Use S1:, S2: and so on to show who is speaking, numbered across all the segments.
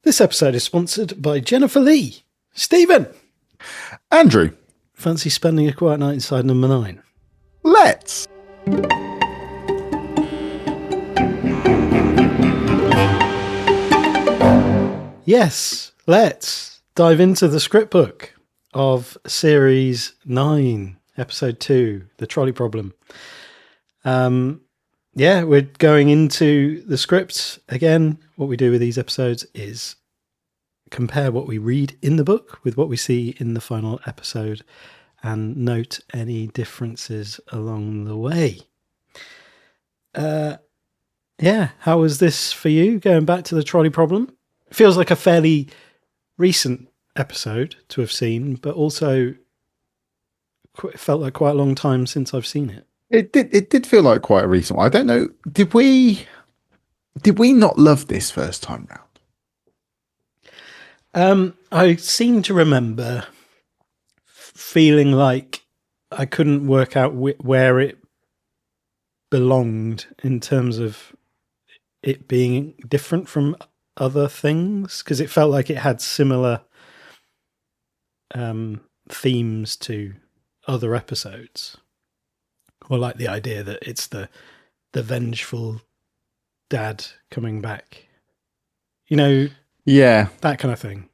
S1: This episode is sponsored by Jennifer Lee. Stephen!
S2: Andrew.
S1: Fancy spending a quiet night inside number 9?
S2: Let's!
S1: Yes, let's dive into the script book of Series 9, Episode 2, The Trolley Problem. We're going into the script. Again, what we do with these episodes is compare what we read in the book with what we see in the final episode and note any differences along the way. How was this for you, going back to The Trolley Problem? Feels like a fairly recent episode to have seen, but also it felt like quite a long time since I've seen it.
S2: It did feel like quite a recent one. I don't know. Did we not love this first time round?
S1: I seem to remember feeling like I couldn't work out where it belonged in terms of it being different from other things, because it felt like it had similar themes to other episodes. Or like the idea that it's the vengeful dad coming back. You know?
S2: Yeah.
S1: That kind of thing.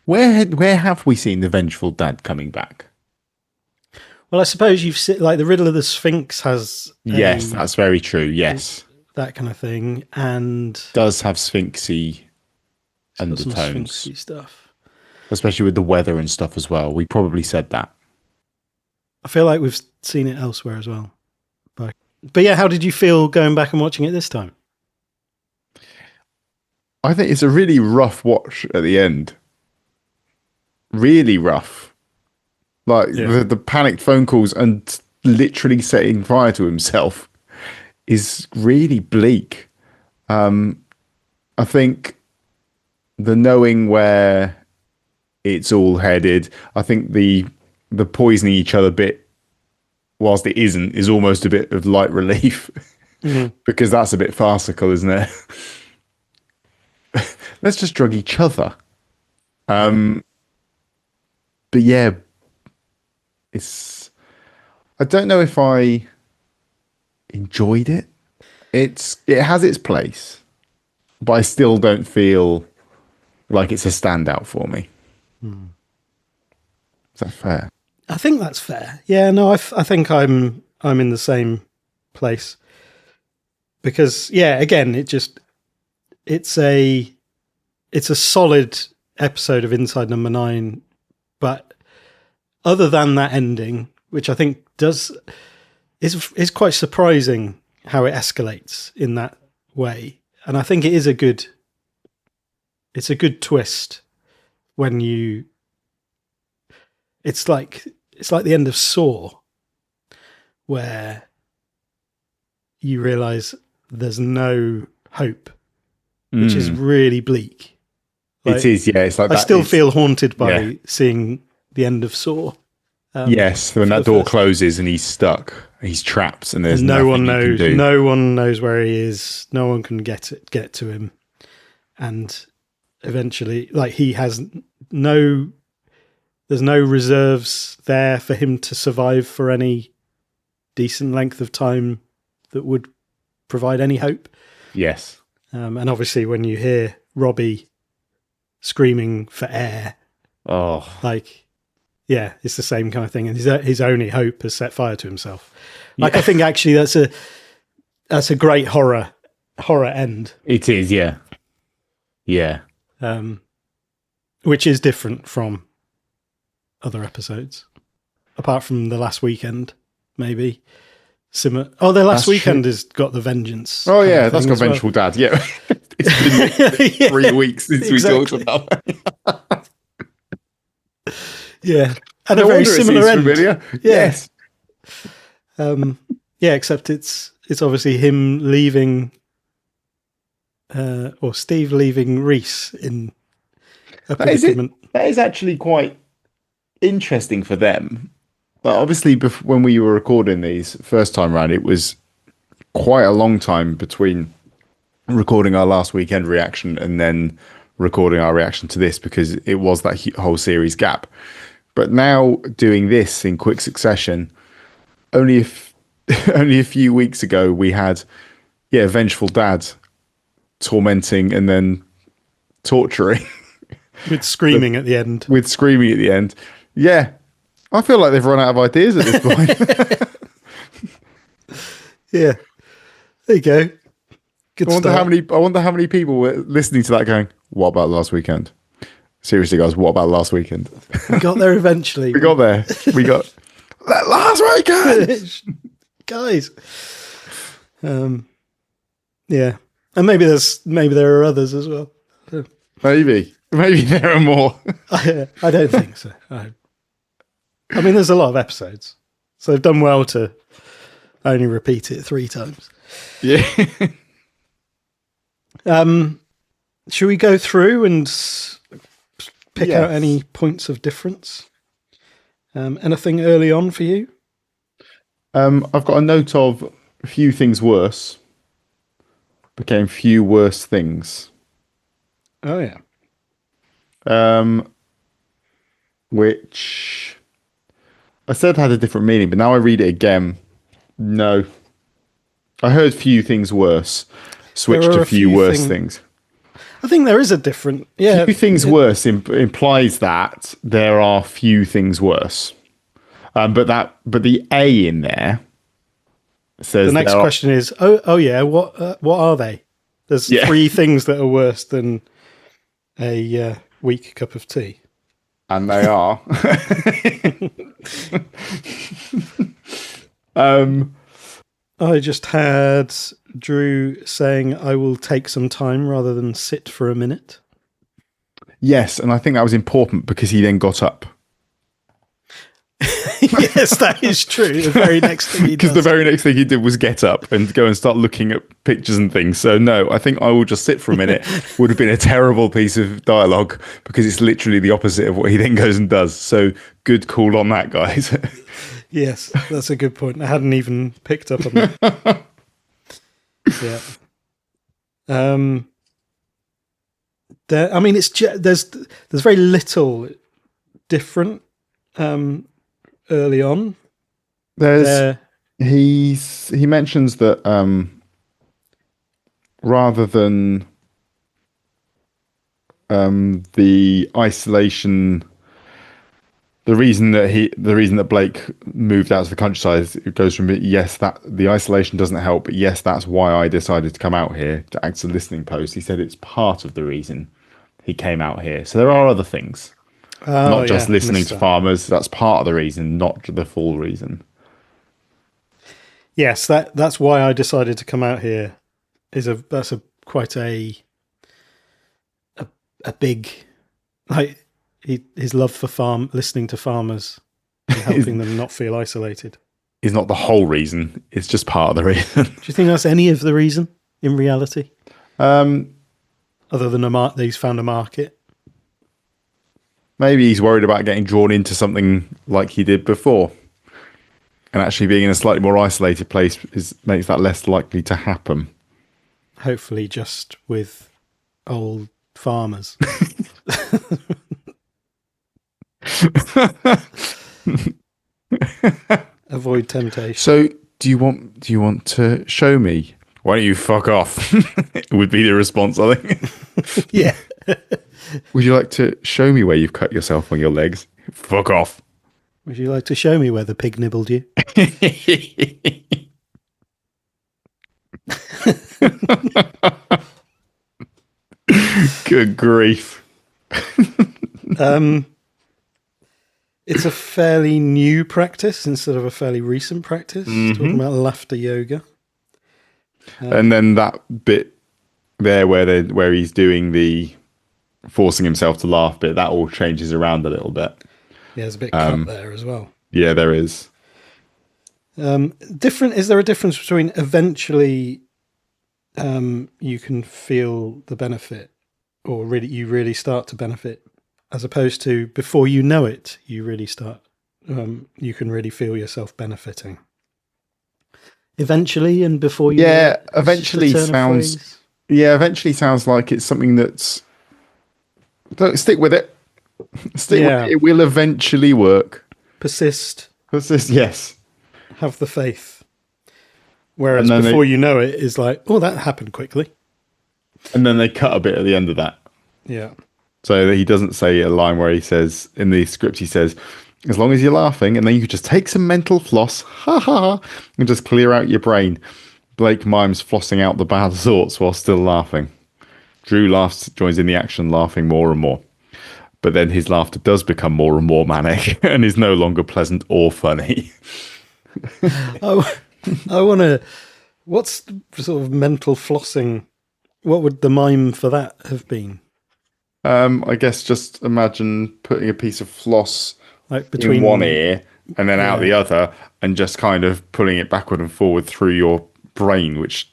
S2: Where have we seen the vengeful dad coming back?
S1: Well, I suppose you've seen, like, the Riddle of the Sphinx has...
S2: Yes, that's very true, yes.
S1: That kind of thing, and...
S2: Does have Sphinxy undertones.
S1: Some Sphinxy stuff.
S2: Especially with the weather and stuff as well. We probably said that.
S1: I feel like we've seen it elsewhere as well. But yeah, how did you feel going back and watching it this time?
S2: I think it's a really rough watch at the end. Really rough. Like the panicked phone calls and literally setting fire to himself is really bleak. I think the knowing where it's all headed, I think the poisoning each other bit, whilst it isn't, is almost a bit of light relief. Mm-hmm. Because that's a bit farcical, isn't it? Let's just drug each other. But yeah, I don't know if I enjoyed it. It has its place, but I still don't feel like it's a standout for me. Is that fair?
S1: I think that's fair. Yeah, no, I think I'm in the same place, because again, it's a solid episode of Inside Number 9, but other than that ending, which I think is quite surprising how it escalates in that way, and I think it's a good twist when you. It's like the end of Saw, where you realise there's no hope, which is really bleak. Like,
S2: it is, yeah. It's like
S1: I still feel haunted by seeing the end of Saw.
S2: Yes, when that door closes and he's stuck, he's trapped, and there's
S1: no one
S2: knows.
S1: He can do. No one knows where he is. No one can get to him, and eventually, like, he has no. There's no reserves there for him to survive for any decent length of time that would provide any hope.
S2: Yes.
S1: And obviously when you hear Robbie screaming for air, it's the same kind of thing. And his only hope is set fire to himself. Like, I think actually that's a great horror end.
S2: It is, yeah. Yeah.
S1: Which is different from other episodes, apart from The Last Weekend, maybe. The Last Weekend has got the vengeance.
S2: Oh yeah, that's got Vengeful Dad. Yeah, it's been 3 weeks since we talked about that.
S1: Yeah, and a very similar end. Familiar. Yeah.
S2: Yes.
S1: Except it's obviously him leaving, or Steve leaving Reese in a predicament.
S2: That is actually quite interesting for them. But obviously, when we were recording these first time round, it was quite a long time between recording our last weekend reaction and then recording our reaction to this because it was that whole series gap. But now doing this in quick succession, only a few weeks ago we had, Vengeful Dad tormenting and then torturing.
S1: With screaming at the end.
S2: With screaming at the end. Yeah. I feel like they've run out of ideas at this point.
S1: Yeah. There you go. Good
S2: I wonder
S1: start.
S2: how many people were listening to that going, what about last weekend? Seriously, guys, what about last weekend?
S1: We got there eventually.
S2: We got there. We got that last weekend.
S1: Guys. Yeah. And maybe there are others as well.
S2: Maybe there are more.
S1: I don't think so. I mean, there's a lot of episodes, so they've done well to only repeat it 3 times.
S2: Yeah.
S1: Should we go through and pick out any points of difference? Anything early on for you?
S2: I've got a note of a few things worse became few worse things.
S1: Oh yeah.
S2: Which I said had a different meaning, but now I read it again. No. I heard few things worse. Switch to few worse things.
S1: I think there is a different... Yeah.
S2: Few things worse implies that there are few things worse. But the A in there says...
S1: The next question is, oh yeah, what are they? There's 3 things that are worse than a weak cup of tea.
S2: And they are.
S1: I just had Drew saying, I will take some time rather than sit for a minute.
S2: Yes, and I think that was important because he then got up.
S1: Yes, that is true. The very next thing he did.
S2: Because the very next thing he did was get up and go and start looking at pictures and things. So no, I think I will just sit for a minute would have been a terrible piece of dialogue because it's literally the opposite of what he then goes and does. So good call on that, guys.
S1: Yes, that's a good point. I hadn't even picked up on that. Yeah. I mean, there's very little different early on.
S2: He mentions that rather than the isolation, the reason that Blake moved out to the countryside, it goes from yes, that the isolation doesn't help, but yes, that's why I decided to come out here to act as a listening post. He said it's part of the reason he came out here. So there are other things. Not just listening to farmers. That's part of the reason, not the full reason.
S1: Yes, that's why I decided to come out here. That's quite a big, like, his love for listening to farmers and helping them not feel isolated.
S2: Is not the whole reason. It's just part of the reason.
S1: Do you think that's any of the reason in reality? Other than he's found a market.
S2: Maybe he's worried about getting drawn into something like he did before. And actually being in a slightly more isolated place makes that less likely to happen.
S1: Hopefully just with old farmers. Avoid temptation.
S2: So do you want to show me? Why don't you fuck off? Would be the response, I think.
S1: Yeah.
S2: Would you like to show me where you've cut yourself on your legs? Fuck off.
S1: Would you like to show me where the pig nibbled you?
S2: Good grief.
S1: It's a fairly new practice instead of a fairly recent practice. Talking about laughter yoga.
S2: And then that bit there where he's doing the forcing himself to laugh bit, that all changes around a little bit.
S1: Yeah, there's a bit cut there as well.
S2: Yeah, there is.
S1: Is there a difference between eventually you can feel the benefit, or you really start to benefit, as opposed to before you know it, you really start, you can really feel yourself benefiting? Eventually and before you know it,
S2: eventually sounds like it's something that's Don't stick with it. Stick with
S1: Yeah.
S2: it. It will eventually work.
S1: Persist.
S2: Yes.
S1: Have the faith. Whereas
S2: And then
S1: before you know it, is like, oh, that happened quickly.
S2: And then they cut a bit at the end of that.
S1: Yeah.
S2: So that he doesn't say a line where he says, in the script, he says, as long as you're laughing, and then you could just take some mental floss, ha ha, and just clear out your brain. Blake mimes flossing out the bad thoughts while still laughing. Drew laughs, joins in the action, laughing more and more. But then his laughter does become more and more manic and is no longer pleasant or funny.
S1: I want to. What's the sort of mental flossing? What would the mime for that have been?
S2: I guess just imagine putting a piece of floss
S1: Like between
S2: in one ear and then out the other, and just kind of pulling it backward and forward through your brain, which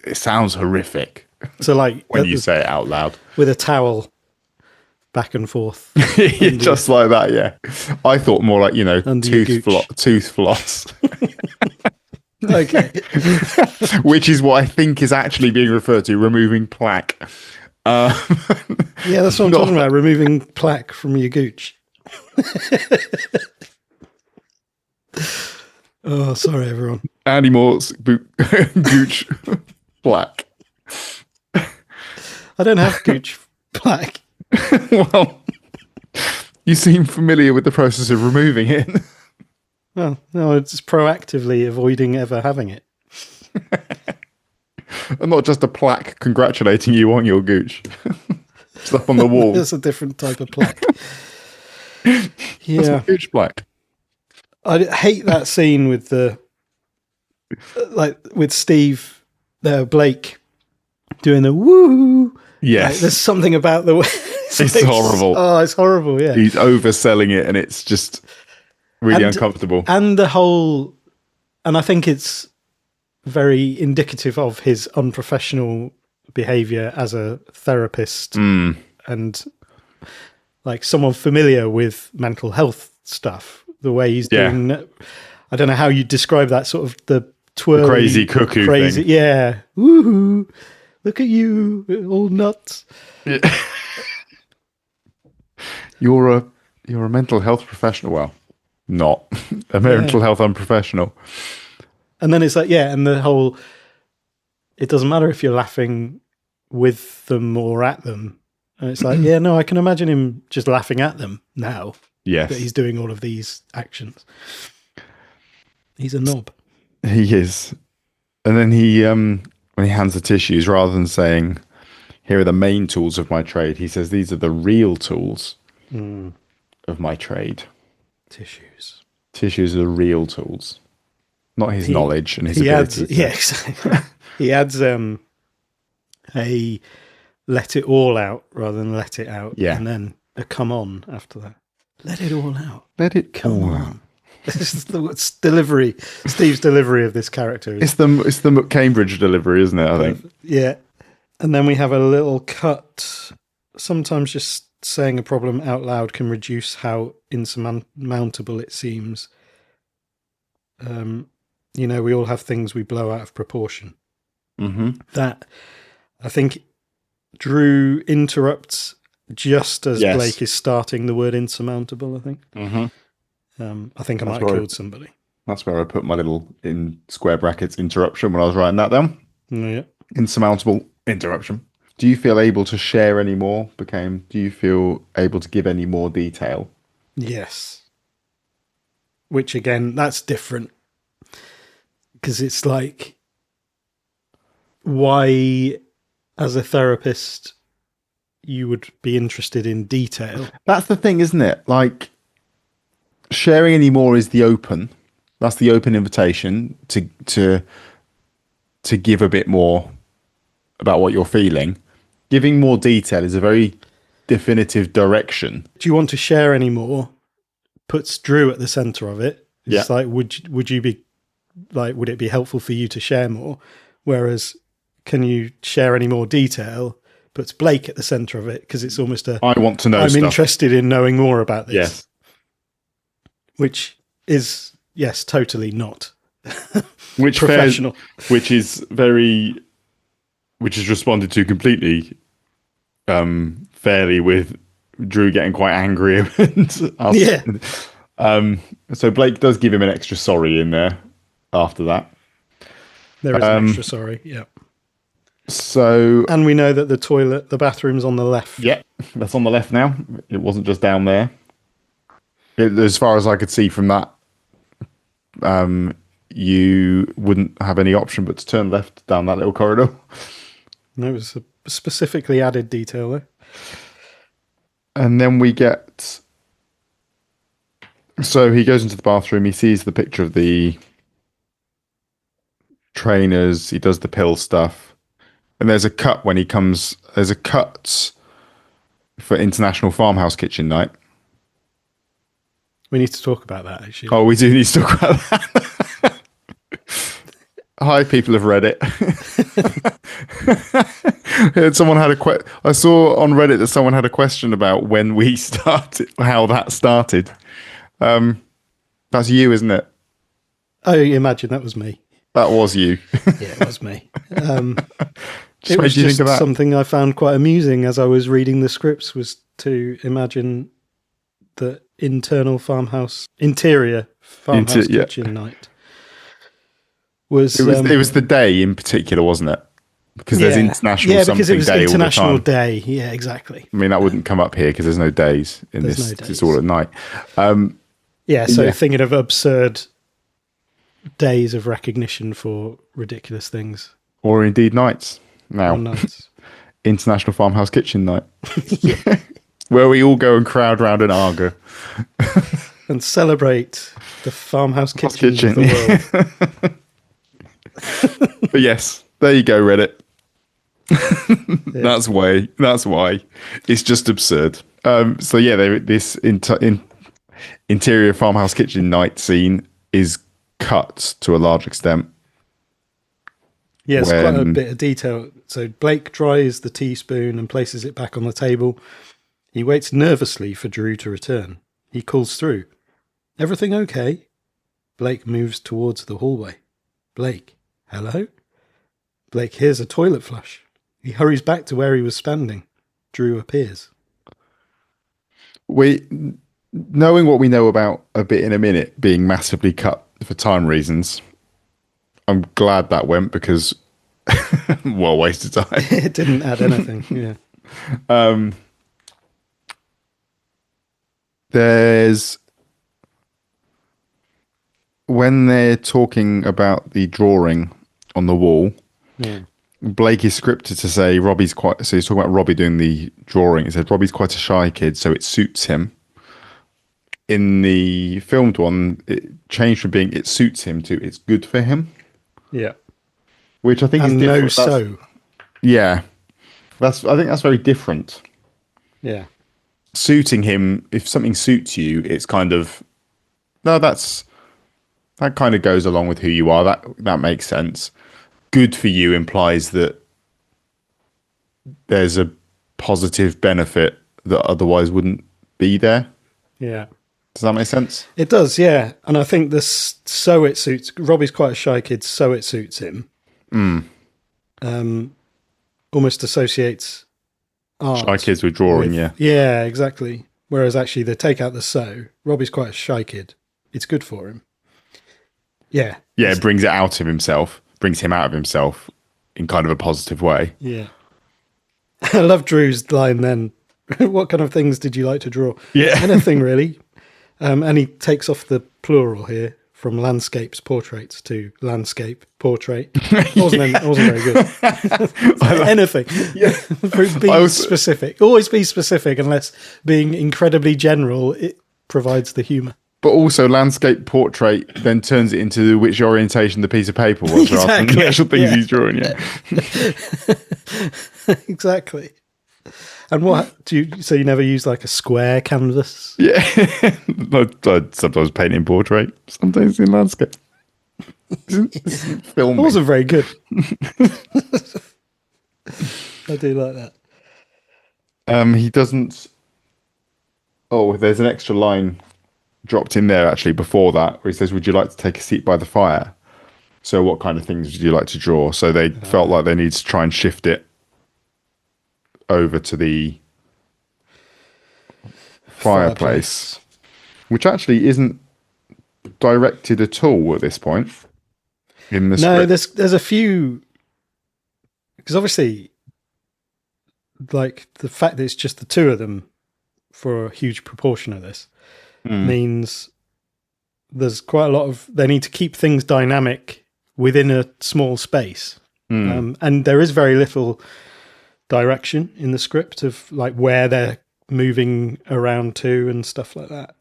S2: it sounds horrific.
S1: So, like
S2: when you say it out loud,
S1: with a towel, back and forth,
S2: just like that. Yeah, I thought more like tooth floss.
S1: Okay.
S2: Which is what I think is actually being referred to, removing plaque.
S1: Yeah, that's what I'm talking about, removing plaque from your gooch. Oh, sorry, everyone.
S2: Andy Moore's gooch plaque.
S1: I don't have gooch plaque.
S2: Well, you seem familiar with the process of removing it.
S1: Well, no, it's proactively avoiding ever having it.
S2: And not just a plaque congratulating you on your gooch. It's up on the wall.
S1: It's a different type of plaque. Yeah.
S2: That's a gooch plaque.
S1: I hate that scene with with Steve, Blake doing the woo.
S2: Yes.
S1: Like, there's something about the way.
S2: It's horrible.
S1: Oh, it's horrible, yeah.
S2: He's overselling it and it's just really uncomfortable.
S1: And and I think it's very indicative of his unprofessional behavior as a therapist and like someone familiar with mental health stuff. The way he's doing, I don't know how you describe that sort of the twirly,
S2: crazy cuckoo thing.
S1: Yeah. Woohoo. Look at you, all nuts.
S2: Yeah. You're a mental health professional. Well, not a mental health unprofessional.
S1: And then it's like, and the whole, it doesn't matter if you're laughing with them or at them. And it's like, no, I can imagine him just laughing at them now.
S2: Yes.
S1: That he's doing all of these actions. He's a knob.
S2: He is. And then when he hands the tissues, rather than saying, here are the main tools of my trade, he says, these are the real tools of my trade.
S1: Tissues.
S2: Tissues are the real tools. Not his knowledge and his abilities.
S1: Exactly. He adds a let it all out rather than let it out.
S2: Yeah.
S1: And then a come on after that. Let it all out.
S2: Let it
S1: come on. This is the delivery. Steve's delivery of this character.
S2: It's the Cambridge delivery, isn't it? I think.
S1: Yeah. And then we have a little cut. Sometimes just saying a problem out loud can reduce how insurmountable it seems. We all have things we blow out of proportion.
S2: Mm-hmm.
S1: That, I think, Drew interrupts just as Blake is starting the word insurmountable, I think.
S2: Mm-hmm.
S1: I think I might have killed somebody.
S2: That's where I put my little, in square brackets, interruption when I was writing that down.
S1: Yeah.
S2: Insurmountable interruption. Do you feel able to share any more? Do you feel able to give any more detail?
S1: Yes. Which, again, that's different. Because it's like, why, as a therapist, you would be interested in detail.
S2: That's the thing, isn't it? Like, sharing any more is that's the open invitation to give a bit more about what you're feeling. Giving more detail is a very definitive direction.
S1: Do you want to share any more? Puts Drew at the center of it. It's like, would you be like, would it be helpful for you to share more? Whereas, can you share any more detail? Puts Blake at the center of it because it's almost
S2: I want to know.
S1: I'm interested in knowing more about this.
S2: Yes.
S1: Which is totally not
S2: which
S1: professional.
S2: Which is responded to completely fairly with Drew getting quite angry and us.
S1: Yeah.
S2: So Blake does give him an extra sorry in there after that.
S1: There is an extra sorry. Yeah.
S2: So,
S1: and we know that the bathroom's on the left.
S2: Yeah, that's on the left now. It wasn't just down there. As far as I could see from that, you wouldn't have any option but to turn left down that little corridor.
S1: No, it was a specifically added detail there.
S2: And then we get... So he goes into the bathroom, he sees the picture of the trainers, he does the pill stuff. And there's a cut when he comes... There's a cut for International Farmhouse Kitchen Night.
S1: We need to talk about that, actually.
S2: Oh, we do need to talk about that. Hi, people of Reddit. Someone had I saw on Reddit that someone had a question about when we started, how that started. That's you, isn't it?
S1: I imagine that was me.
S2: That was you.
S1: Yeah, it was me. It was just something I found quite amusing as I was reading the scripts, was to imagine the interior farmhouse kitchen night. It was
S2: the day in particular, wasn't it? Because there's international
S1: because it was
S2: day
S1: international
S2: all the time.
S1: day. Yeah, exactly.
S2: I mean, that wouldn't come up here because there's no days in this. No days. It's all at night.
S1: Thinking of absurd days of recognition for ridiculous things,
S2: or indeed nights. Now,
S1: nights.
S2: International Farmhouse Kitchen Night, where we all go and crowd round and argue
S1: and celebrate the farmhouse kitchen of the world.
S2: But yes, there you go, Reddit. Yeah. That's why it's just absurd. This interior farmhouse kitchen night scene is cut to a large extent.
S1: Yes, quite a bit of detail. So Blake dries the teaspoon and places it back on the table. He waits nervously for Drew to return. He calls through. "Everything okay?" Blake moves towards the hallway. "Blake, hello?" Blake hears a toilet flush. He hurries back to where he was standing. Drew appears.
S2: Knowing what we know about A Bit in a Minute being massively cut for time reasons, I'm glad that went because what a waste of time.
S1: It didn't add anything. Yeah.
S2: There's when they're talking about the drawing on the wall.
S1: Yeah.
S2: Blake is scripted to say Robbie's quite. So he's talking about Robbie doing the drawing. It says Robbie's quite a shy kid, so it suits him. In the filmed one, it changed from being "it suits him" to "it's good for him."
S1: Yeah,
S2: which I think is different. I think that's very different.
S1: Yeah,
S2: suiting him. If something suits you, it's kind of that kind of goes along with who you are. That makes sense. Good for you implies that there's a positive benefit that otherwise wouldn't be there.
S1: Yeah.
S2: Does that make sense?
S1: It does, yeah. And I think this, so it suits, Robbie's quite a shy kid, so it suits him. Almost associates art.
S2: Shy kids with drawing, yeah.
S1: Yeah, exactly. Whereas actually they take out the so. Robbie's quite a shy kid. It's good for him. Yeah.
S2: Yeah, it brings it out of himself, brings him out of himself in kind of a positive way.
S1: Yeah. I love Drew's line then. What kind of things did you like to draw?
S2: Yeah.
S1: Anything really. And he takes off the plural here from landscapes, portraits to landscape, portrait. It wasn't very good. Anything. Yeah. Be specific. Always be specific unless being incredibly general, it provides the humour.
S2: But also landscape portrait then turns it into which orientation the piece of paper was rather than the actual things he's drawing. Yeah.
S1: Exactly. And what so you never use like a square canvas?
S2: Yeah. I sometimes paint in portrait, sometimes in landscape. Film.
S1: It wasn't very good. I do like that.
S2: He doesn't. Oh, there's an extra line dropped in there actually before that where he says, "Would you like to take a seat by the fire?" So what kind of things would you like to draw? So they felt like they needed to try and shift it over to the fireplace, which actually isn't directed at all at this point in the
S1: No,
S2: script.
S1: there's a few, because obviously, like the fact that it's just the two of them for a huge proportion of this means there's quite a lot of, they need to keep things dynamic within a small space. And there is very little direction in the script of like where they're moving around to and stuff like that.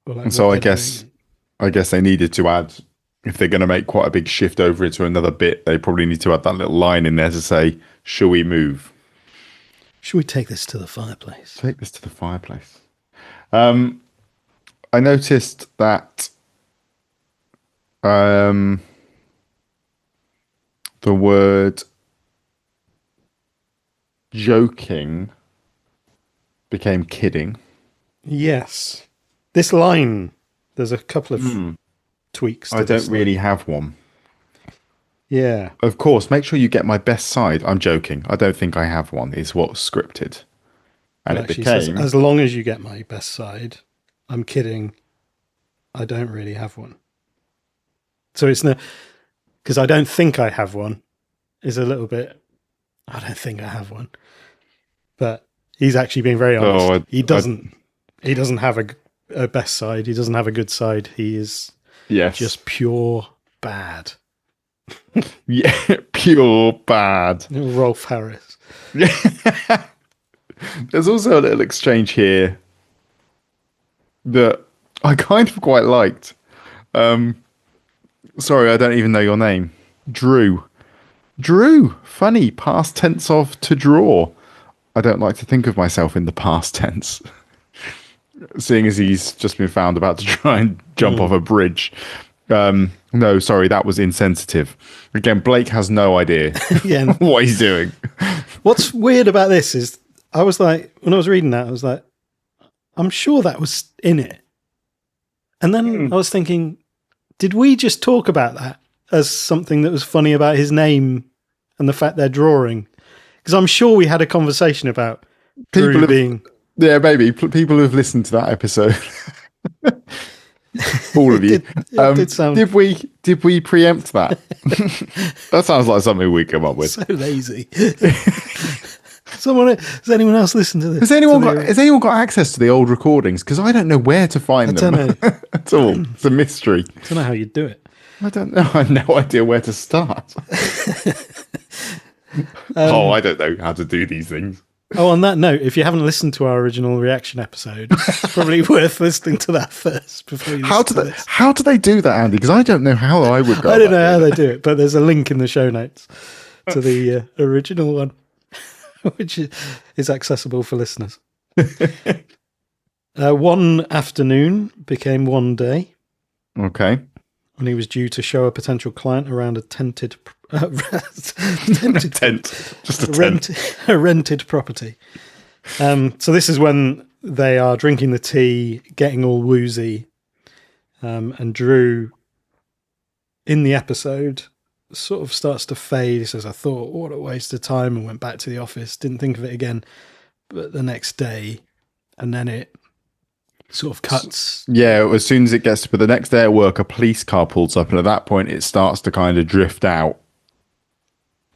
S1: Or like
S2: And so I guess they needed to add, if they're going to make quite a big shift over into another bit, they probably need to add that little line in there to say, shall we move?
S1: Should we take this to the fireplace?
S2: Take this to the fireplace. I noticed that the word joking became kidding.
S1: Yes. This line, there's a couple of tweaks.
S2: I don't really have one.
S1: Yeah.
S2: Of course, make sure you get my best side. I'm joking. I don't think I have one, is what's scripted. And it became...
S1: says, as long as you get my best side, I'm kidding. I don't really have one. So it's no... Because I don't think I have one is a little bit... I don't think I have one. But he's actually being very honest. He doesn't have a best side. He doesn't have a good side. He is just pure bad.
S2: Yeah, pure bad.
S1: Rolf Harris.
S2: There's also a little exchange here that I kind of quite liked. Sorry, I don't even know your name. Drew, funny, past tense of to draw. I don't like to think of myself in the past tense. Seeing as he's just been found about to try and jump off a bridge. No, sorry, that was insensitive. Again, Blake has no idea what he's doing.
S1: What's weird about this is I was like, when I was reading that, I was like, I'm sure that was in it. And then I was thinking, did we just talk about that as something that was funny about his name and the fact they're drawing? Because I'm sure we had a conversation about Drew being...
S2: Yeah, maybe. People who've listened to that episode. All of you. Did we preempt that? That sounds like something we come up with.
S1: So lazy. Has anyone else listened to this?
S2: Has anyone got access to the old recordings? Because I don't know where to find them.
S1: I don't know.
S2: At all. It's a mystery.
S1: I don't know how you do it.
S2: I don't know. I have no idea where to start. I don't know how to do these things.
S1: On that note, if you haven't listened to our original reaction episode, it's probably worth listening to that first before you listen to this.
S2: How do they do that, Andy? Because I don't know how I would go.
S1: I don't know how they do it, but there's a link in the show notes to the original one, which is accessible for listeners. One afternoon became one day.
S2: Okay.
S1: And he was due to show a potential client around a tented a rented property. So this is when they are drinking the tea, getting all woozy, and Drew, in the episode, sort of starts to fade. He says, "I thought, what a waste of time," and went back to the office. Didn't think of it again. But the next day, and then it sort of cuts.
S2: Yeah, as soon as it gets to the next day at work, a police car pulls up, and at that point, it starts to kind of drift out.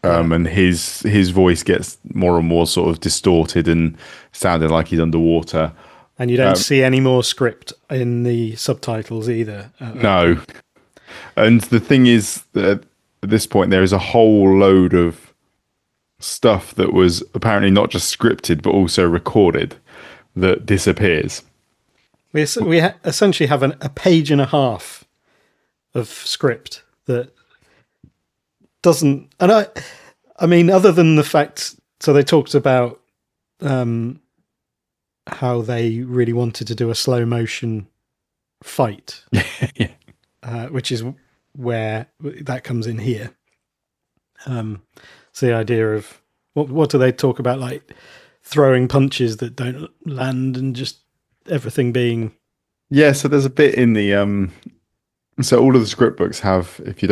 S2: And his voice gets more and more sort of distorted and sounded like he's underwater.
S1: And you don't see any more script in the subtitles either.
S2: No. And the thing is that at this point, there is a whole load of stuff that was apparently not just scripted, but also recorded that disappears.
S1: We essentially have a page and a half of script that doesn't, and I mean, other than the fact, so they talked about how they really wanted to do a slow motion fight, which is where that comes in here. So the idea of what do they talk about, like throwing punches that don't land and just everything being.
S2: Yeah, so there's a bit in the so all of the script books have, if you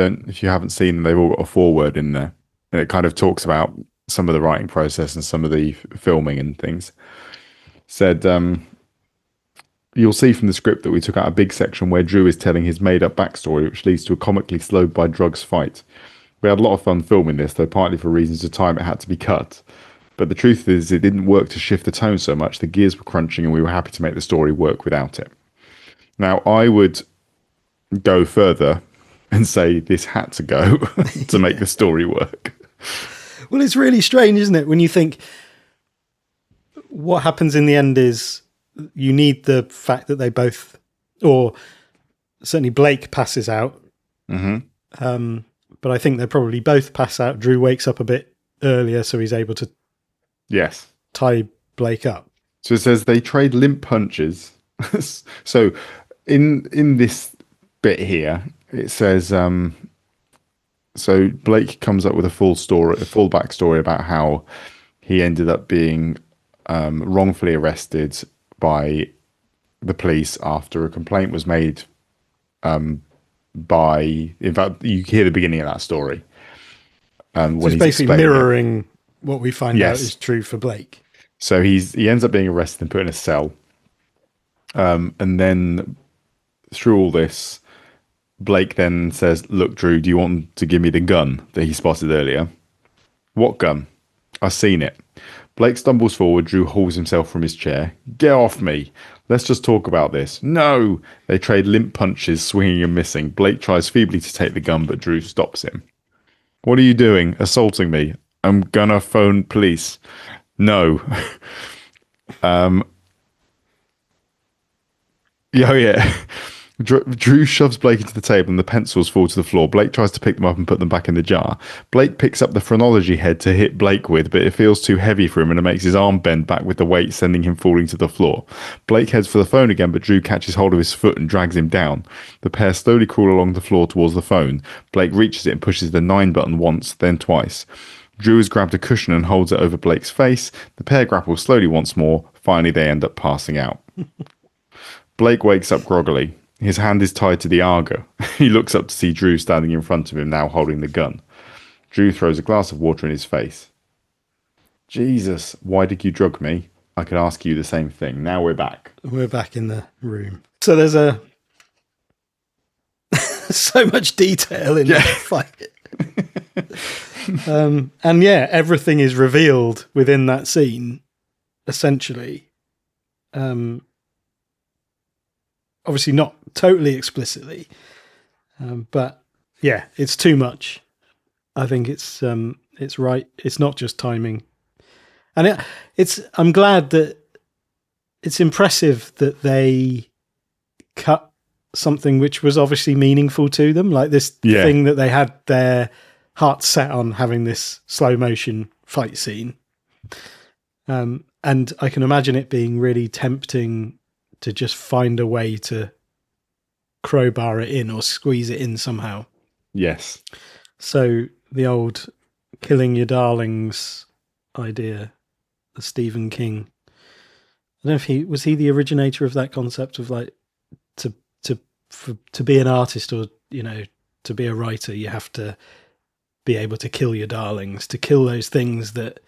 S2: haven't seen them, they've all got a foreword in there, and it kind of talks about some of the writing process and some of the filming and things. Said you'll see from the script that we took out a big section where Drew is telling his made-up backstory, which leads to a comically slowed by drugs fight. We had a lot of fun filming this, though partly for reasons of time it had to be cut. But the truth is, it didn't work to shift the tone so much. The gears were crunching, and we were happy to make the story work without it. Now, I would go further and say this had to go to make the story work.
S1: Well, it's really strange, isn't it? When you think what happens in the end is you need the fact that they both, or certainly Blake passes out.
S2: Mm-hmm.
S1: But I think they probably both pass out. Drew wakes up a bit earlier, so he's able to tie Blake up.
S2: So it says they trade limp punches. So in this bit here, it says so Blake comes up with a full backstory about how he ended up being wrongfully arrested by the police after a complaint was made in fact, you hear the beginning of that story. When
S1: he's basically mirroring what we find out is true for Blake.
S2: So he ends up being arrested and put in a cell. And then through all this, Blake then says, "Look, Drew, do you want to give me the gun that he spotted earlier?" "What gun?" "I've seen it." Blake stumbles forward. Drew hauls himself from his chair. "Get off me. Let's just talk about this." "No." They trade limp punches, swinging and missing. Blake tries feebly to take the gun, but Drew stops him. "What are you doing? Assaulting me?" "I'm gonna phone police." "No." Yeah. Drew shoves Blake into the table and the pencils fall to the floor. Blake tries to pick them up and put them back in the jar. Blake picks up the phrenology head to hit Blake with, but it feels too heavy for him and it makes his arm bend back with the weight, sending him falling to the floor. Blake heads for the phone again, but Drew catches hold of his foot and drags him down. The pair slowly crawl along the floor towards the phone. Blake reaches it and pushes the 9 button once, then twice. Drew has grabbed a cushion and holds it over Blake's face. The pair grapple slowly once more. Finally, they end up passing out. Blake wakes up groggily. His hand is tied to the Argo. He looks up to see Drew standing in front of him, now holding the gun. Drew throws a glass of water in his face. "Jesus, why did you drug me? I could ask you the same thing." Now we're back.
S1: We're back in the room. So there's so much detail in that fight. And yeah, everything is revealed within that scene, essentially. Obviously not totally explicitly, but yeah, it's too much. I think it's right. It's not just timing, and I'm glad that it's impressive that they cut something which was obviously meaningful to them, like this thing that they had their heart set on having this slow motion fight scene. And I can imagine it being really tempting to just find a way to crowbar it in or squeeze it in somehow.
S2: Yes.
S1: So the old killing your darlings idea, the Stephen King. I don't know if was he the originator of that concept of like to be an artist or, you know, to be a writer, you have to be able to kill your darlings, to kill those things that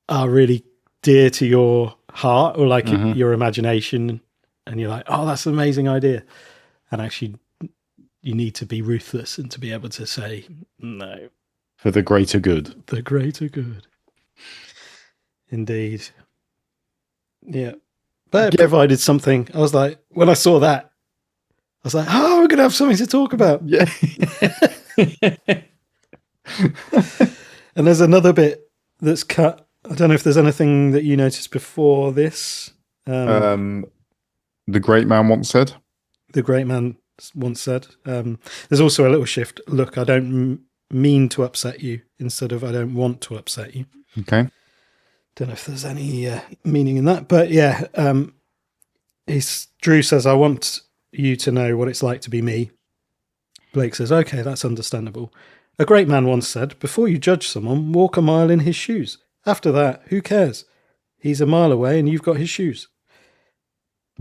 S1: are really dear to your heart or like your imagination, and you're like, oh, that's an amazing idea, and actually you need to be ruthless and to be able to say no
S2: for the greater good.
S1: The greater good, indeed. Yeah, but it provided something. I was like, when I saw that, I was like, oh, we're gonna have something to talk about.
S2: Yeah.
S1: And there's another bit that's cut. I don't know if there's anything that you noticed before this.
S2: The great man once said.
S1: The great man once said. There's also a little shift. Look, I don't mean to upset you instead of I don't want to upset you.
S2: Okay.
S1: Don't know if there's any meaning in that. But yeah, Drew says, I want you to know what it's like to be me. Blake says, okay, that's understandable. A great man once said, before you judge someone, walk a mile in his shoes. After that, who cares? He's a mile away and you've got his shoes.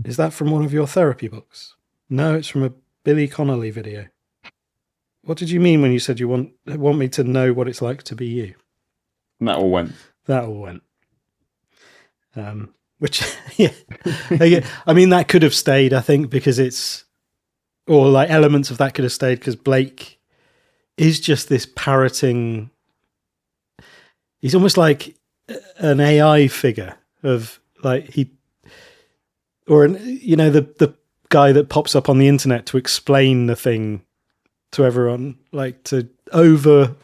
S1: Is that from one of your therapy books? No, it's from a Billy Connolly video. What did you mean when you said you want me to know what it's like to be you?
S2: And that all went.
S1: That all went. which, yeah. I mean, that could have stayed, I think, because or like elements of that could have stayed because Blake is just this parroting. He's almost like an AI figure of like the guy that pops up on the internet to explain the thing to everyone, like to over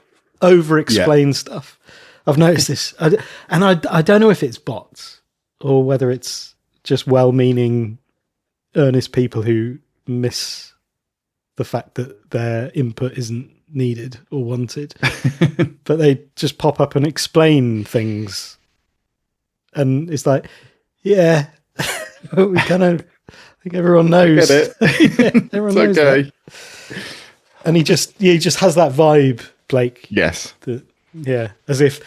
S1: explain stuff. I've noticed this, and I don't know if it's bots or whether it's just well-meaning, earnest people who miss the fact that their input isn't needed or wanted, but they just pop up and explain things, and it's like, yeah, we kind of, I think everyone knows.
S2: I get it.
S1: Yeah, everyone knows okay. That. And he just has that vibe, Blake.
S2: Yes.
S1: As if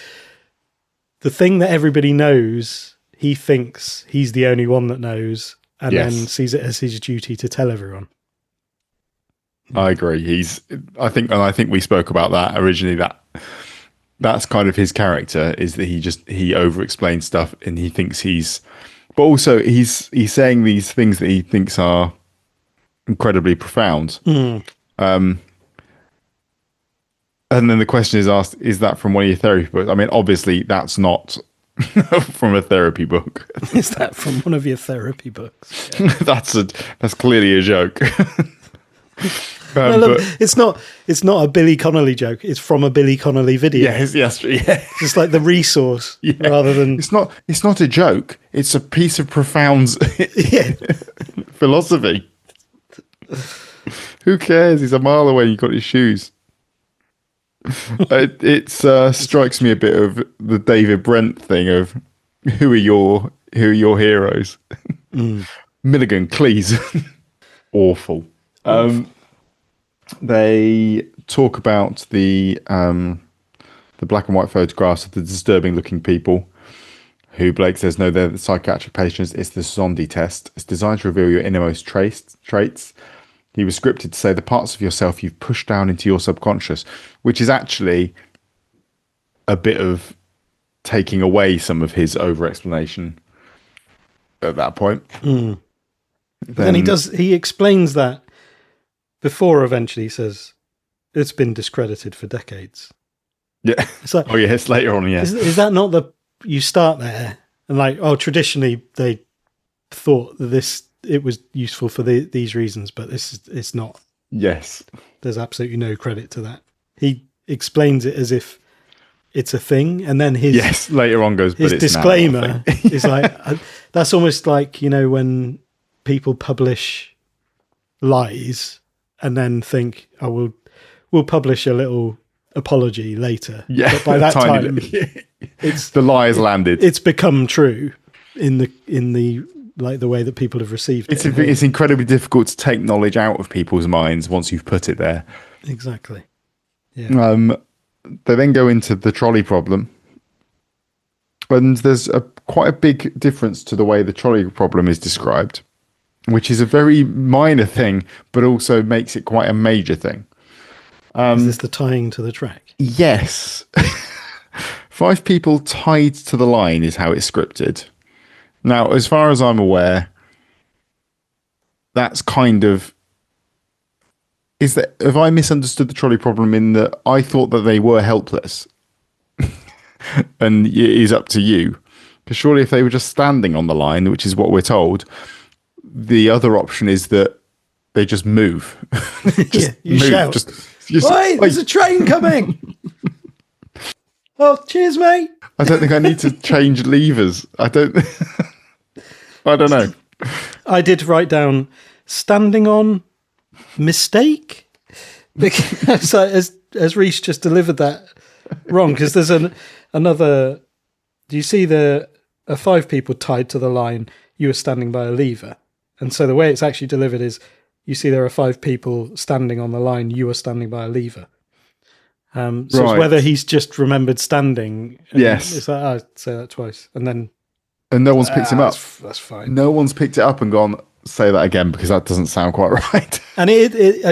S1: the thing that everybody knows, he thinks he's the only one that knows, and then sees it as his duty to tell everyone.
S2: I agree. I think we spoke about that originally. That's kind of his character, is that he over-explains stuff, and he thinks but also he's saying these things that he thinks are incredibly profound. And then the question is asked, is that from one of your therapy books? I mean, obviously that's not from a therapy book.
S1: Is that from one of your therapy books?
S2: Yeah. That's clearly a joke.
S1: Look, it's not a Billy Connolly joke. It's from a Billy Connolly video.
S2: Yes, yeah.
S1: It's just like the resource rather than...
S2: It's not a joke. It's a piece of profound philosophy. Who cares? He's a mile away. You got his shoes. It strikes me a bit of the David Brent thing of who are your heroes? Milligan, please. Awful. They talk about the black and white photographs of the disturbing looking people who Blake says, no, they're the psychiatric patients. It's the Zondi test. It's designed to reveal your innermost traits. He was scripted to say the parts of yourself you've pushed down into your subconscious, which is actually a bit of taking away some of his over-explanation at that point.
S1: Then he explains that before eventually he says, it's been discredited for decades.
S2: Yeah.
S1: It's like,
S2: it's later on, yeah.
S1: Is that not you start there and like, traditionally they thought that it was useful for these reasons, but it's not.
S2: Yes.
S1: There's absolutely no credit to that. He explains it as if it's a thing, and then
S2: later on goes, but
S1: his disclaimer is like, that's almost like, when people publish lies and then think, oh, we'll publish a little apology later.
S2: Yeah.
S1: But by that time,
S2: the lie has landed.
S1: It's become true in the like the way that people have received it.
S2: It's incredibly difficult to take knowledge out of people's minds once you've put it there.
S1: Exactly. Yeah.
S2: They then go into the trolley problem, and there's quite a big difference to the way the trolley problem is described, which is a very minor thing, but also makes it quite a major thing.
S1: Is this the tying to the track?
S2: Yes. 5 people tied to the line is how it's scripted. Now, as far as I'm aware, that's kind of... Have I misunderstood the trolley problem in that I thought that they were helpless? And it is up to you. Because surely if they were just standing on the line, which is what we're told, the other option is that they just move.
S1: You shout. Wait, there's a train coming! Oh, cheers, mate!
S2: I don't think I need to change levers. I don't know.
S1: I did write down standing on mistake, because as Reese just delivered that wrong, because there's another. Do you see the 5 people tied to the line? You were standing by a lever, and so the way it's actually delivered is you see there are 5 people standing on the line. You are standing by a lever. So it's whether he's just remembered standing.
S2: Yes,
S1: it's like, I'd say that twice, and
S2: no one's picked him up.
S1: That's fine.
S2: No one's picked it up and gone, say that again, because that doesn't sound quite right.
S1: And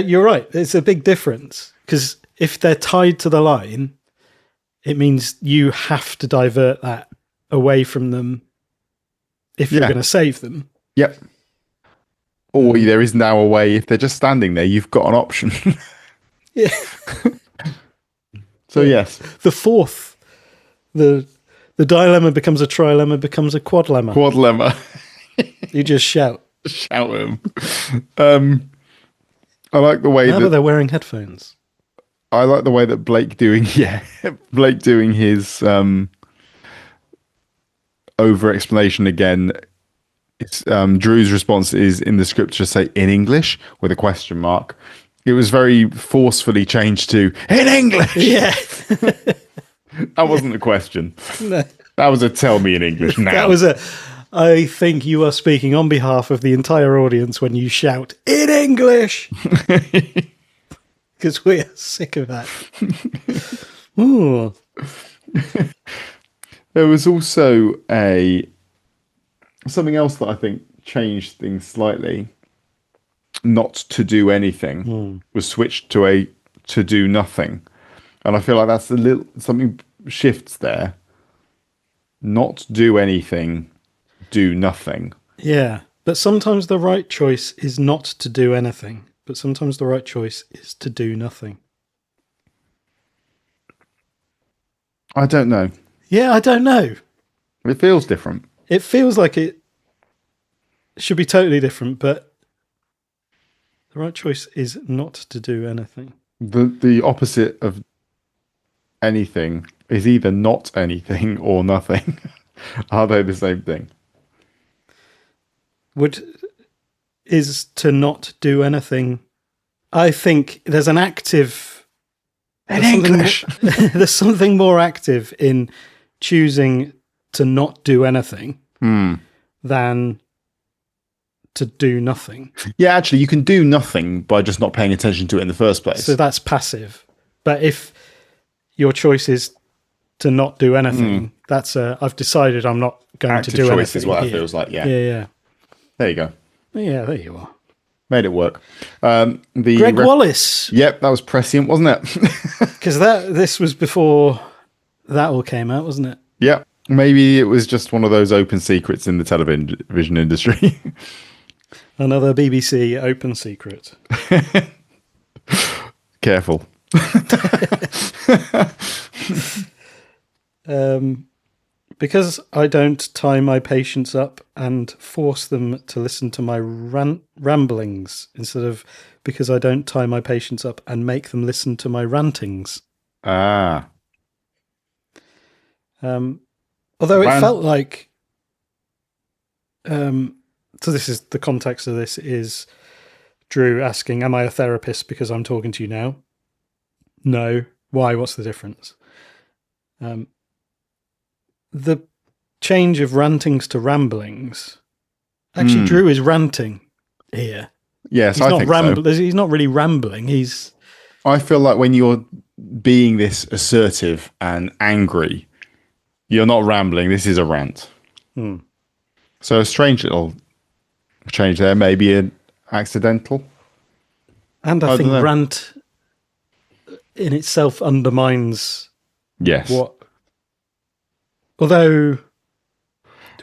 S1: you're right. It's a big difference, because if they're tied to the line, it means you have to divert that away from them if you're going to save them.
S2: Yep. Or there is now a way, if they're just standing there, you've got an option.
S1: Yeah.
S2: So yes.
S1: The fourth, the dilemma becomes a trilemma, becomes a quadlemma.
S2: Quadlemma.
S1: You just shout.
S2: Shout at them. I like the way
S1: But they're wearing headphones.
S2: I like the way that Blake doing his over explanation again. It's Drew's response is in the scripture say in English with a question mark. It was very forcefully changed to in English.
S1: Yeah.
S2: That wasn't a question.
S1: No.
S2: That was a tell me in English now.
S1: That was I think you are speaking on behalf of the entire audience when you shout in English. Because we are sick of that. Ooh.
S2: There was also something else that I think changed things slightly. Not to do anything was switched to to do nothing, and I feel like that's something shifts there. Not do anything, do nothing.
S1: Yeah, but sometimes the right choice is not to do anything, but sometimes the right choice is to do nothing.
S2: I don't know.
S1: Yeah, I don't know.
S2: It feels different.
S1: It feels like it should be totally different, but the right choice is not to do anything.
S2: The opposite of anything is either not anything or nothing. Are they the same thing?
S1: Is to not do anything. I think there's an active...
S2: In English!
S1: There's something more active in choosing to not do anything than to do nothing.
S2: Yeah, actually, you can do nothing by just not paying attention to it in the first place.
S1: So that's passive. But if your choice is to not do anything, that's I've decided I'm not going
S2: active
S1: to do
S2: choice
S1: anything.
S2: Is what
S1: here.
S2: it feels like, yeah.
S1: Yeah.
S2: There you go.
S1: Yeah, there you are.
S2: Made it work.
S1: Greg Wallace.
S2: Yep, that was prescient, wasn't it?
S1: Because this was before that all came out, wasn't it?
S2: Yep. Maybe it was just one of those open secrets in the television industry.
S1: Another BBC open secret.
S2: Careful.
S1: Because I don't tie my patients up and force them to listen to my ramblings, instead of because I don't tie my patients up and make them listen to my rantings.
S2: Ah.
S1: Although it felt like... so this is the context of this is Drew asking, am I a therapist because I'm talking to you now? No. Why? What's the difference? The change of rantings to ramblings. Actually, Drew is ranting here.
S2: Yes,
S1: he's not so. He's not really rambling.
S2: I feel like when you're being this assertive and angry, you're not rambling. This is a rant. So a strange little change there, maybe an accidental.
S1: And I think rant in itself undermines what... Although...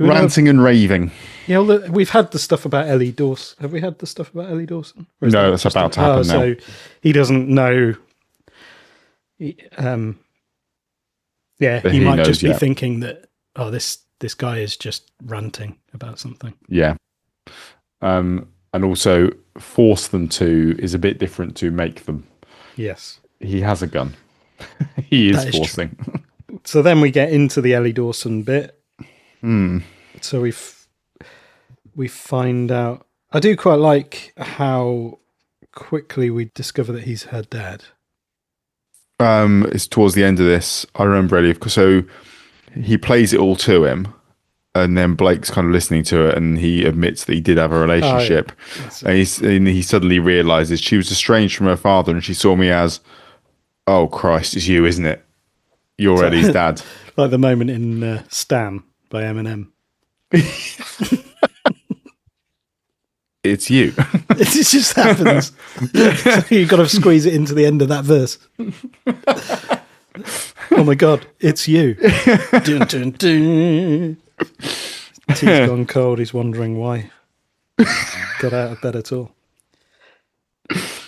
S2: ranting and raving.
S1: Yeah, we've had the stuff about Ellie Dawson. Have we had the stuff about Ellie Dawson?
S2: No, that's about to happen now.
S1: So he doesn't know... he might just be thinking that, this guy is just ranting about something.
S2: Yeah. And also force them to is a bit different to make them.
S1: Yes.
S2: He has a gun. He is forcing.
S1: So then we get into the Ellie Dawson bit. So we find out... I do quite like how quickly we discover that he's her dad.
S2: It's towards the end of this. I remember Ellie. So he plays it all to him, and then Blake's kind of listening to it, and he admits that he did have a relationship. And he suddenly realizes she was estranged from her father, and she saw me as, oh Christ, it's you, isn't it? You're Eddie's dad.
S1: Like the moment in Stan by Eminem.
S2: It's you.
S1: It just happens. You've got to squeeze it into the end of that verse. Oh my God, it's you. Dun, dun, dun. Tea's gone cold. He's wondering why. Got out of bed at all.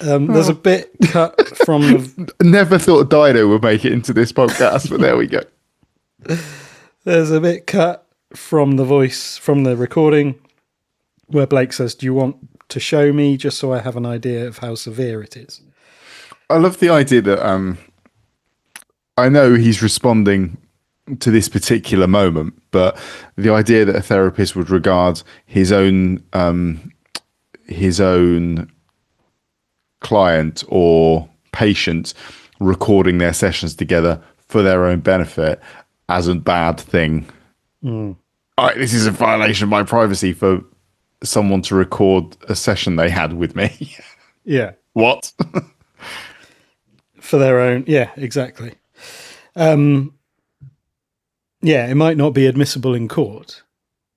S1: There's a bit cut from the...
S2: Never thought Dido would make it into this podcast, but there we go.
S1: There's a bit cut from the voice, from the recording, where Blake says, "Do you want to show me just so I have an idea of how severe it is?"
S2: I love the idea that I know he's responding to this particular moment, but the idea that a therapist would regard his own client or patient recording their sessions together for their own benefit as a bad thing. This is a violation of my privacy for someone to record a session they had with me.
S1: Yeah.
S2: What?
S1: For their own... Yeah, exactly. Yeah, it might not be admissible in court.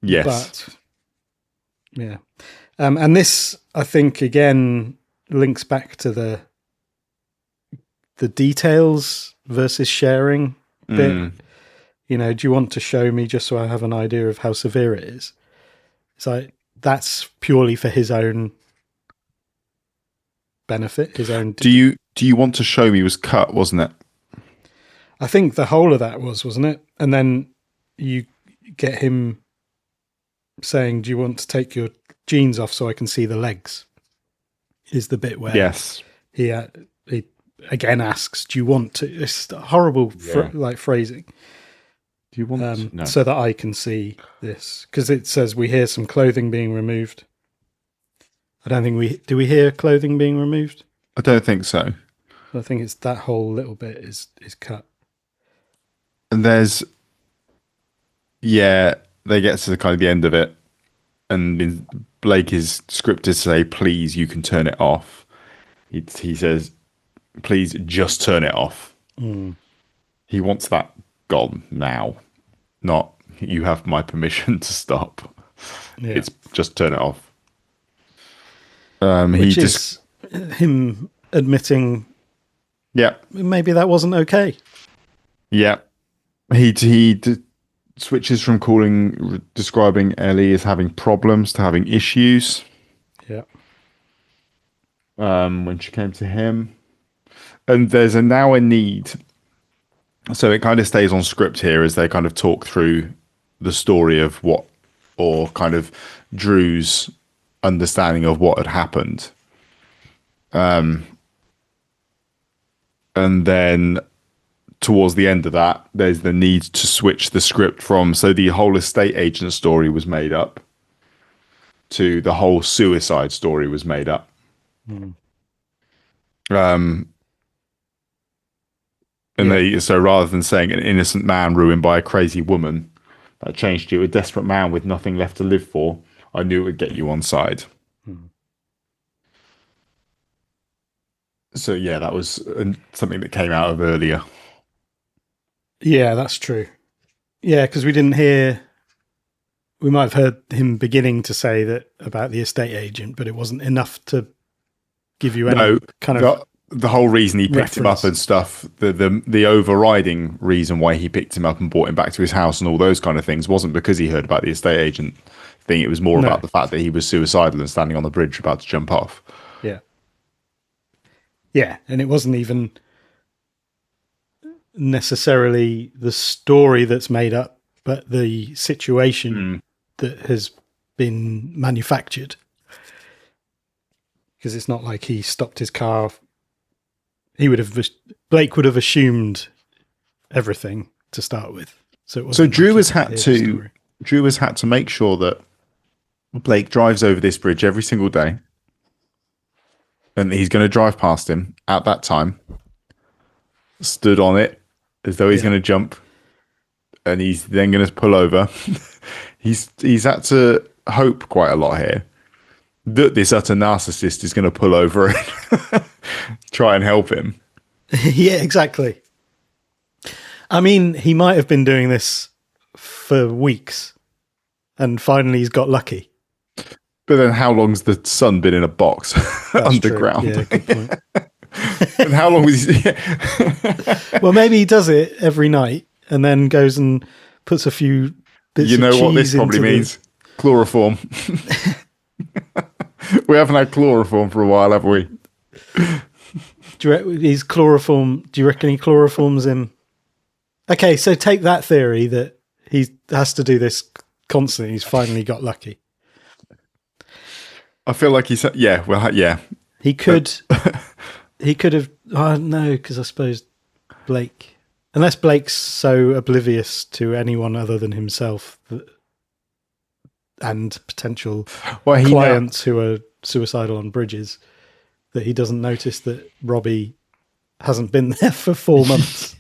S2: Yes.
S1: But, yeah. And this, I think, again, links back to the details versus sharing bit. You know, do you want to show me just so I have an idea of how severe it is? It's like, that's purely for his own benefit, his own...
S2: Do you want to show me was cut, wasn't it?
S1: I think the whole of that wasn't it? And then you get him saying, "Do you want to take your jeans off so I can see the legs?" Is the bit where he again asks, "Do you want to?" It's horrible, phrasing.
S2: Do you want no.
S1: So that I can see this? Because it says we hear some clothing being removed. I don't think do we hear clothing being removed?
S2: I don't think so.
S1: I think it's that whole little bit is cut.
S2: And there's, they get to the kind of the end of it, and Blake is scripted to say, "Please, you can turn it off." He says, "Please, just turn it off." He wants that gone now, not "You have my permission to stop." Yeah. It's just turn it off.
S1: Which is him admitting, maybe that wasn't okay.
S2: Yeah. He switches from describing Ellie as having problems to having issues.
S1: Yeah.
S2: When she came to him. And there's now a need. So it kind of stays on script here as they kind of talk through the story of kind of Drew's understanding of what had happened. And then towards the end of that, there's the need to switch the script from, so the whole estate agent story was made up to the whole suicide story was made up. So rather than saying an innocent man ruined by a crazy woman, that changed to a desperate man with nothing left to live for. I knew it would get you on side. So that was something that came out of earlier.
S1: Yeah, that's true. Yeah, because we didn't hear... We might have heard him beginning to say that about the estate agent, but it wasn't enough to give you any kind of...
S2: The whole reason he picked him up and stuff, the overriding reason why he picked him up and brought him back to his house and all those kind of things wasn't because he heard about the estate agent thing. It was more about the fact that he was suicidal and standing on the bridge about to jump off.
S1: Yeah. Yeah, and it wasn't even necessarily the story that's made up, but the situation that has been manufactured. Because it's not like he stopped his car. Blake would have assumed everything to start with. So
S2: Drew has had to make sure that Blake drives over this bridge every single day, and he's going to drive past him at that time, stood on it as though he's going to jump, and he's then going to pull over. he's had to hope quite a lot here that this utter narcissist is going to pull over and try and help him.
S1: Yeah, exactly. I mean, he might have been doing this for weeks, and finally he's got lucky.
S2: But then how long's the sun been in a box underground?
S1: True. Yeah, good point.
S2: And how long was he...
S1: Well, maybe he does it every night and then goes and puts a few bits
S2: You
S1: of
S2: know what
S1: cheese
S2: this probably
S1: into the-
S2: means? Chloroform. We haven't had chloroform for a while, have we?
S1: He's chloroform. Do you reckon he chloroforms him? Okay, so take that theory that he has to do this constantly. He's finally got lucky.
S2: I feel like he said, yeah, well, yeah.
S1: He could have. Oh no, because I suppose Blake, unless Blake's so oblivious to anyone other than himself and potential clients who are suicidal on bridges, that he doesn't notice that Robbie hasn't been there for 4 months.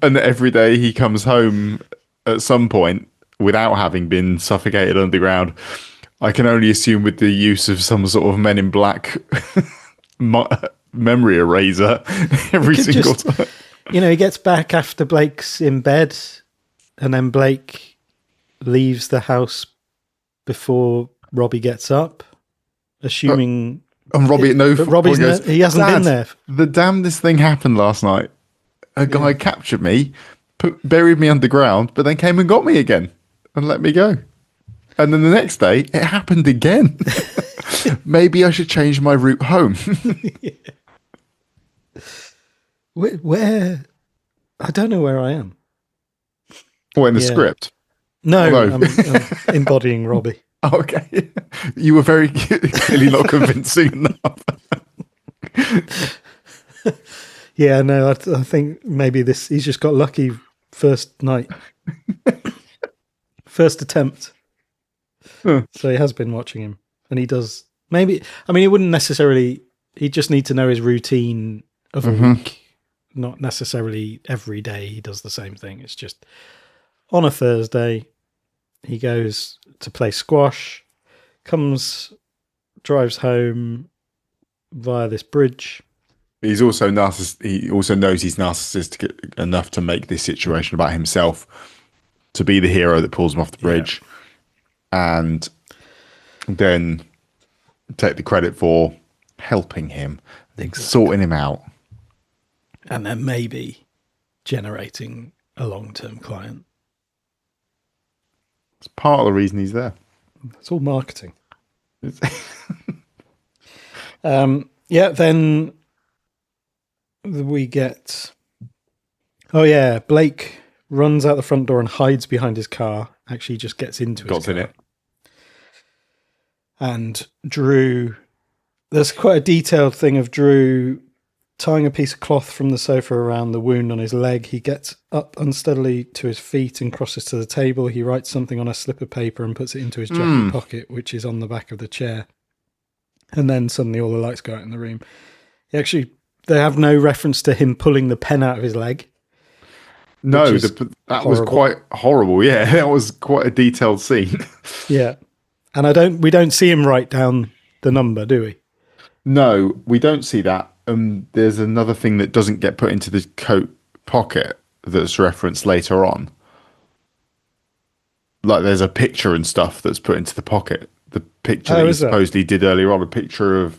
S2: And every day he comes home at some point without having been suffocated underground. I can only assume with the use of some sort of Men in Black memory eraser every single time.
S1: You know, he gets back after Blake's in bed, and then Blake leaves the house before Robbie gets up, assuming.
S2: And Robbie,
S1: he hasn't been there.
S2: The damnedest thing happened last night. A guy captured me, buried me underground, but then came and got me again and let me go. And then the next day, it happened again. Maybe I should change my route home.
S1: Where? I don't know where I am.
S2: Or in the script?
S1: No, I'm embodying Robbie.
S2: Okay. You were very clearly not convincing enough.
S1: Yeah, no, I think maybe he's just got lucky first night. First attempt. So he has been watching him. And he does, maybe, I mean, he wouldn't necessarily, he'd just need to know his routine of a week. Not necessarily every day he does the same thing. It's just on a Thursday, he goes to play squash, drives home via this bridge.
S2: He's also he also knows he's narcissistic enough to make this situation about himself, to be the hero that pulls him off the bridge, and then take the credit for helping him, sorting him out,
S1: and then maybe generating a long-term client.
S2: It's part of the reason he's there.
S1: It's all marketing. Then we get... Oh, yeah, Blake runs out the front door and hides behind his car. Actually, just gets into his car.
S2: Got in it.
S1: And Drew... There's quite a detailed thing of Drew tying a piece of cloth from the sofa around the wound on his leg. He gets up unsteadily to his feet and crosses to the table. He writes something on a slip of paper and puts it into his jacket pocket, which is on the back of the chair. And then suddenly all the lights go out in the room. They have no reference to him pulling the pen out of his leg.
S2: No, that was quite horrible. Yeah, that was quite a detailed scene.
S1: Yeah. And we don't see him write down the number, do we?
S2: No, we don't see that. There's another thing that doesn't get put into the coat pocket that's referenced later on. Like there's a picture and stuff that's put into the pocket. The picture that he supposedly did earlier on, a picture of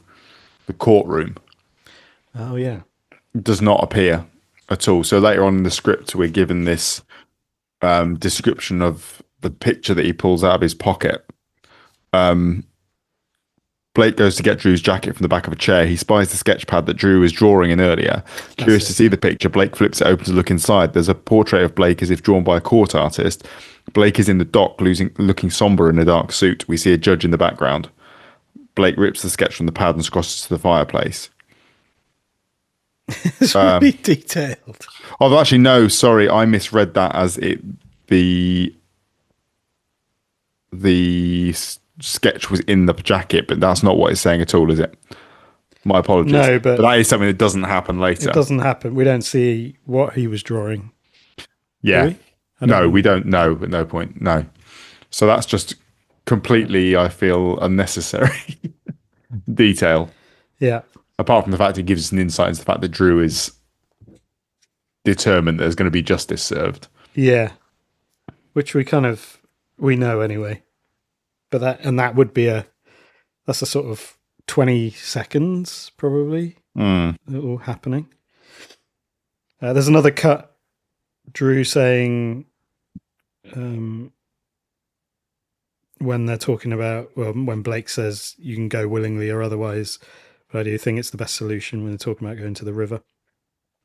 S2: the courtroom.
S1: Oh, yeah.
S2: Does not appear at all. So later on in the script, we're given this description of the picture that he pulls out of his pocket. Blake goes to get Drew's jacket from the back of a chair. He spies the sketch pad that Drew was drawing in earlier. Curious to see the picture, Blake flips it open to look inside. There's a portrait of Blake as if drawn by a court artist. Blake is in the dock, looking somber in a dark suit. We see a judge in the background. Blake rips the sketch from the pad and crosses to the fireplace.
S1: It's really detailed.
S2: Oh, actually, no, sorry. I misread that as the sketch was in the jacket, but that's not what it's saying at all, is it? My apologies.
S1: No, but
S2: that is something that doesn't happen later.
S1: It doesn't happen. We don't see what he was drawing.
S2: Yeah. We don't know at no point. No. So that's just completely, I feel, unnecessary detail.
S1: Yeah.
S2: Apart from the fact it gives us an insight into the fact that Drew is determined there's going to be justice served.
S1: Yeah. Which we know anyway. But that would be that's a sort of 20 seconds probably all happening. There's another cut. Drew saying, when they're talking about, well, when Blake says you can go willingly or otherwise, but I do think it's the best solution when they're talking about going to the river,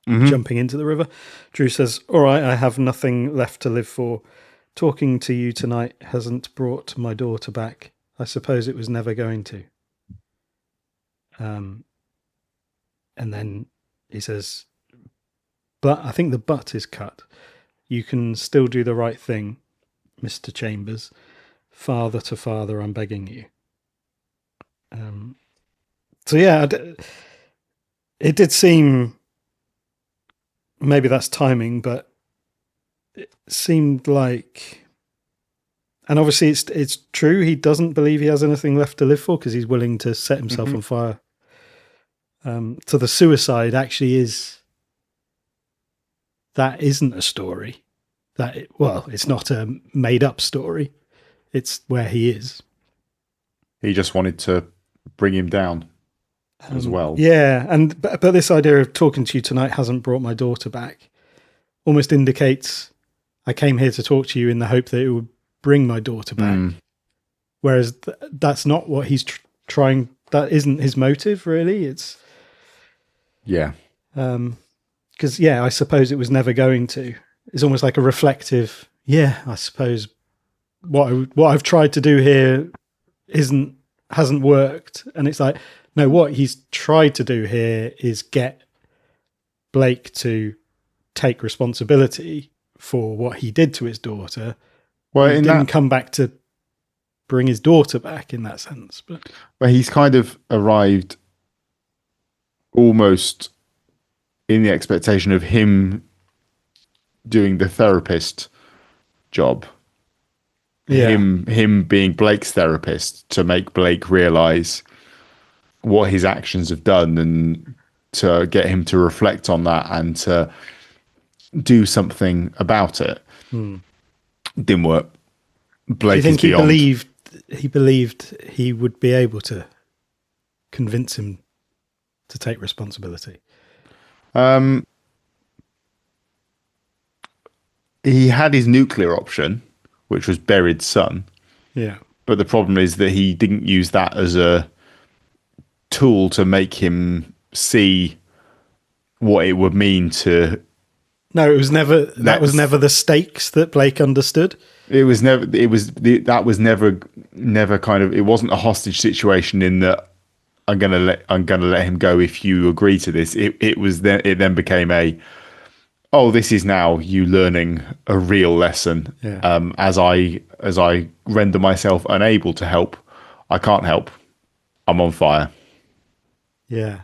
S1: jumping into the river. Drew says, all right, I have nothing left to live for. Talking to you tonight hasn't brought my daughter back. I suppose it was never going to. And then he says, but I think the but is cut. You can still do the right thing, Mr. Chambers. Father to father, I'm begging you. So yeah, it did seem, maybe that's timing, but it seemed like, and obviously it's true, he doesn't believe he has anything left to live for because he's willing to set himself on fire. So the suicide actually that isn't a story. It's not a made up story. It's where he is.
S2: He just wanted to bring him down as well.
S1: Yeah, but this idea of talking to you tonight hasn't brought my daughter back almost indicates I came here to talk to you in the hope that it would bring my daughter back. Whereas that's not what he's trying. That isn't his motive, really. It's because I suppose it was never going to. It's almost like a reflective. Yeah, I suppose what I've tried to do here hasn't worked, and it's like, no, what he's tried to do here is get Blake to take responsibility for what he did to his daughter. Well, he didn't come back to bring his daughter back in that sense, but
S2: he's kind of arrived almost in the expectation of him doing the therapist job. Yeah. Him being Blake's therapist to make Blake realize what his actions have done and to get him to reflect on that and to do something about it. Didn't work. Blake, do you think
S1: he believed he would be able to convince him to take responsibility?
S2: He had his nuclear option, which was buried son.
S1: Yeah.
S2: But the problem is that he didn't use that as a tool to make him see what it would mean to.
S1: No, it was never. That was never the stakes that Blake understood.
S2: It was never. It was that was never kind of. It wasn't a hostage situation in that I'm gonna let him go if you agree to this. It was then. It then became a. Oh, this is now you learning a real lesson. Yeah. As I render myself unable to help, I can't help. I'm on fire.
S1: Yeah.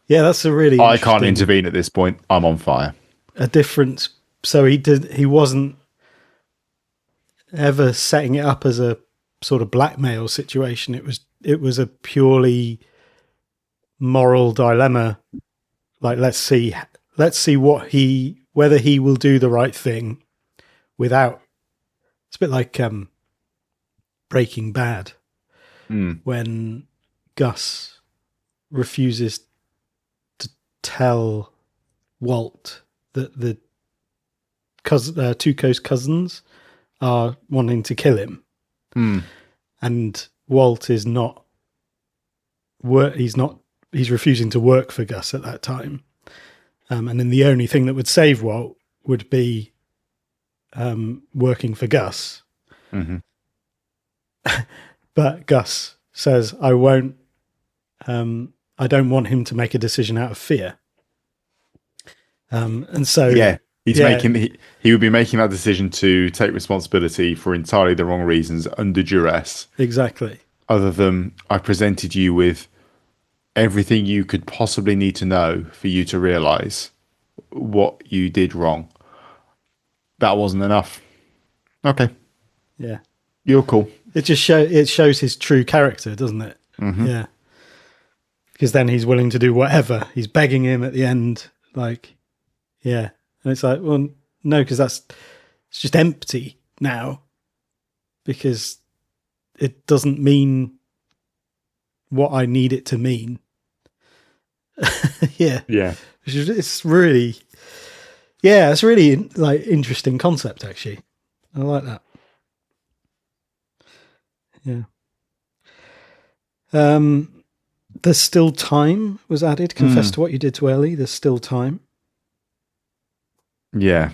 S1: Yeah, that's a really.
S2: I can't intervene at this point. I'm on fire.
S1: A difference. So he wasn't ever setting it up as a sort of blackmail situation. It was a purely moral dilemma. Like, let's see whether he will do the right thing without. It's a bit like Breaking Bad, when Gus refuses to tell Walt that the Tuco's cousins are wanting to kill him, and Walt is not. He's refusing to work for Gus at that time. And then the only thing that would save Walt would be working for Gus. Mm-hmm. But Gus says, I won't, I don't want him to make a decision out of fear. And so...
S2: Yeah, he would be making that decision to take responsibility for entirely the wrong reasons under duress.
S1: Exactly.
S2: Other than, I presented you with everything you could possibly need to know for you to realize what you did wrong. That wasn't enough. Okay.
S1: Yeah.
S2: You're cool.
S1: It just shows his true character, doesn't it? Mm-hmm. Yeah. Because then he's willing to do whatever. He's begging him at the end, like, yeah. And it's like, well, no, because it's just empty now. Because it doesn't mean what I need it to mean. Yeah.
S2: Yeah.
S1: It's really like interesting concept, actually. I like that. Yeah. There's still time was added. Confess to what you did to Ellie. There's still time.
S2: Yeah.